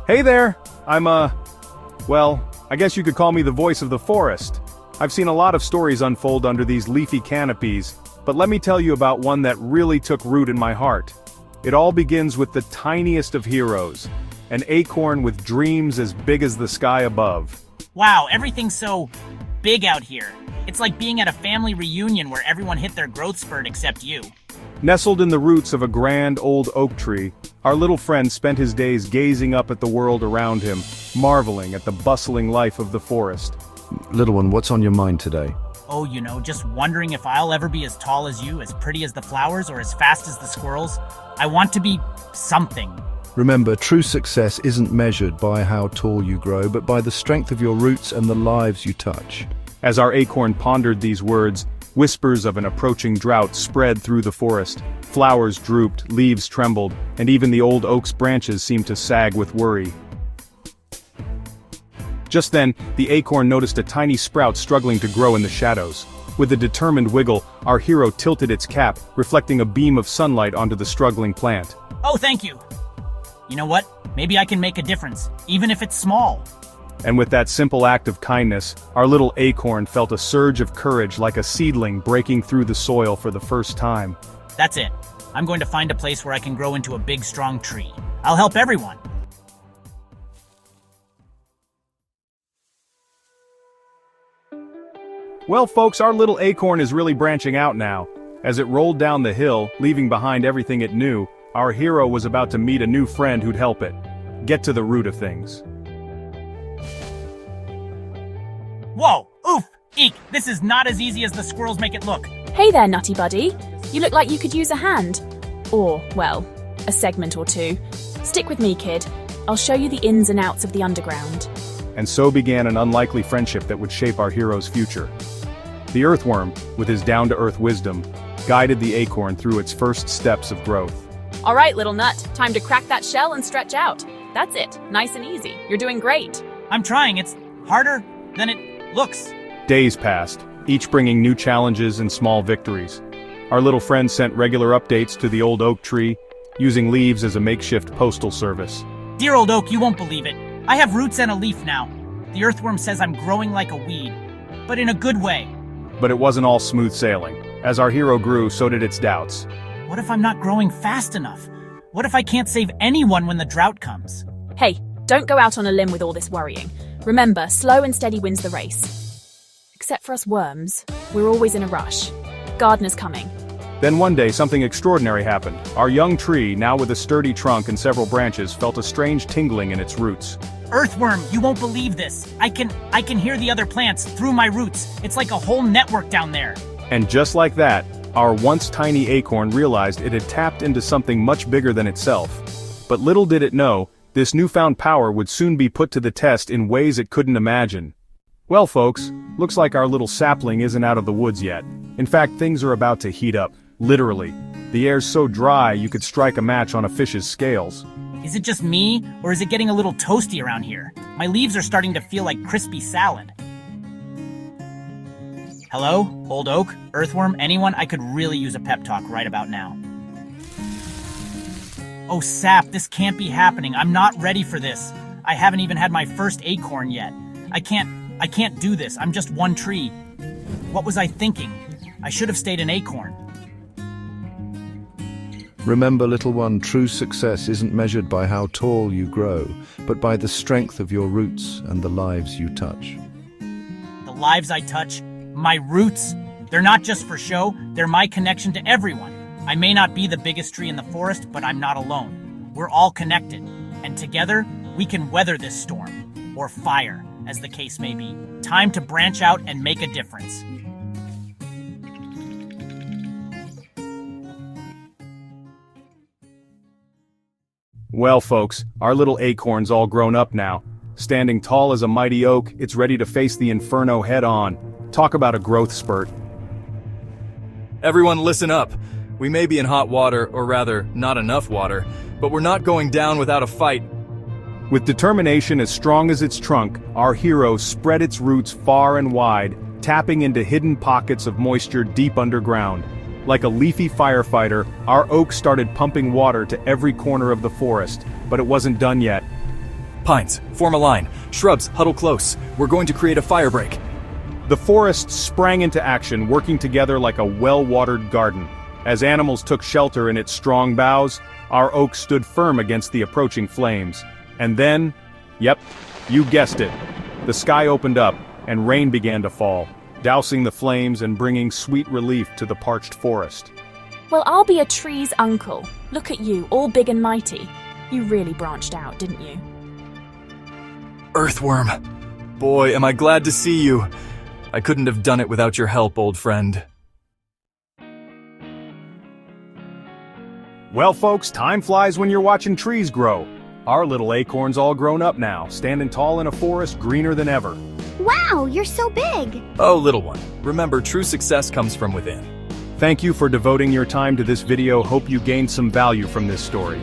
Hey there! Well, I guess you could call me the voice of the forest. I've seen a lot of stories unfold under these leafy canopies, but let me tell you about one that really took root in my heart. It all begins with the tiniest of heroes, an acorn with dreams as big as the sky above. Wow, everything's so big out here. It's like being at a family reunion where everyone hit their growth spurt except you. Nestled in the roots of a grand old oak tree, our little friend spent his days gazing up at the world around him, marveling at the bustling life of the forest. Little one, what's on your mind today? Oh, just wondering if I'll ever be as tall as you, as pretty as the flowers, or as fast as the squirrels. I want to be something. Remember, true success isn't measured by how tall you grow, but by the strength of your roots and the lives you touch. As our acorn pondered these words, whispers of an approaching drought spread through the forest. Flowers drooped, leaves trembled, and even the old oak's branches seemed to sag with worry. Just then, the acorn noticed a tiny sprout struggling to grow in the shadows. With a determined wiggle, our hero tilted its cap, reflecting a beam of sunlight onto the struggling plant. Oh, thank you. You know what? Maybe I can make a difference, even if it's small. And with that simple act of kindness, our little acorn felt a surge of courage like a seedling breaking through the soil for the first time. That's it. I'm going to find a place where I can grow into a big, strong tree. I'll help everyone. Well, folks, our little acorn is really branching out now. As it rolled down the hill, leaving behind everything it knew, our hero was about to meet a new friend who'd help it get to the root of things. Whoa! Oof! Eek! This is not as easy as the squirrels make it look. Hey there, Nutty Buddy. You look like you could use a hand. Or, well, a segment or two. Stick with me, kid. I'll show you the ins and outs of the underground. And so began an unlikely friendship that would shape our hero's future. The earthworm, with his down-to-earth wisdom, guided the acorn through its first steps of growth. All right, little nut. Time to crack that shell and stretch out. That's it. Nice and easy. You're doing great. I'm trying. It's harder than it looks. Days passed, each bringing new challenges and small victories. Our little friend sent regular updates to the old oak tree, using leaves as a makeshift postal service. Dear old oak, you won't believe it. I have roots and a leaf now. The earthworm says I'm growing like a weed, but in a good way. But it wasn't all smooth sailing. As our hero grew, so did its doubts. What if I'm not growing fast enough? What if I can't save anyone when the drought comes? Hey, don't go out on a limb with all this worrying. Remember, slow and steady wins the race. Except for us worms. We're always in a rush. Gardener's coming. Then one day something extraordinary happened. Our young tree, now with a sturdy trunk and several branches, felt a strange tingling in its roots. Earthworm, you won't believe this. I can hear the other plants through my roots. It's like a whole network down there. And just like that, our once tiny acorn realized it had tapped into something much bigger than itself. But little did it know, this newfound power would soon be put to the test in ways it couldn't imagine. Well, folks, looks like our little sapling isn't out of the woods yet. In fact, things are about to heat up, literally. The air's so dry you could strike a match on a fish's scales. Is it just me, or is it getting a little toasty around here? My leaves are starting to feel like crispy salad. Hello, old oak, earthworm, anyone? I could really use a pep talk right about now. Oh sap, this can't be happening. I'm not ready for this. I haven't even had my first acorn yet. I can't do this. I'm just one tree. What was I thinking? I should have stayed an acorn. Remember, little one, true success isn't measured by how tall you grow, but by the strength of your roots and the lives you touch. The lives I touch, my roots, they're not just for show, they're my connection to everyone. I may not be the biggest tree in the forest, but I'm not alone. We're all connected, and together, we can weather this storm, or fire, as the case may be. Time to branch out and make a difference. Well, folks, our little acorn's all grown up now. Standing tall as a mighty oak, it's ready to face the inferno head-on. Talk about a growth spurt. Everyone listen up. We may be in hot water, or rather, not enough water, but we're not going down without a fight. With determination as strong as its trunk, our hero spread its roots far and wide, tapping into hidden pockets of moisture deep underground. Like a leafy firefighter, our oak started pumping water to every corner of the forest, but it wasn't done yet. Pines, form a line. Shrubs, huddle close. We're going to create a fire break. The forest sprang into action, working together like a well-watered garden. As animals took shelter in its strong boughs, our oak stood firm against the approaching flames. And then, yep, you guessed it, the sky opened up and rain began to fall, dousing the flames and bringing sweet relief to the parched forest. Well, I'll be a tree's uncle. Look at you, all big and mighty. You really branched out, didn't you? Earthworm. Boy, am I glad to see you. I couldn't have done it without your help, old friend. Well, folks, time flies when you're watching trees grow. Our little acorn's all grown up now, standing tall in a forest greener than ever. Wow, you're so big! Oh, little one. Remember, true success comes from within. Thank you for devoting your time to this video. Hope you gained some value from this story.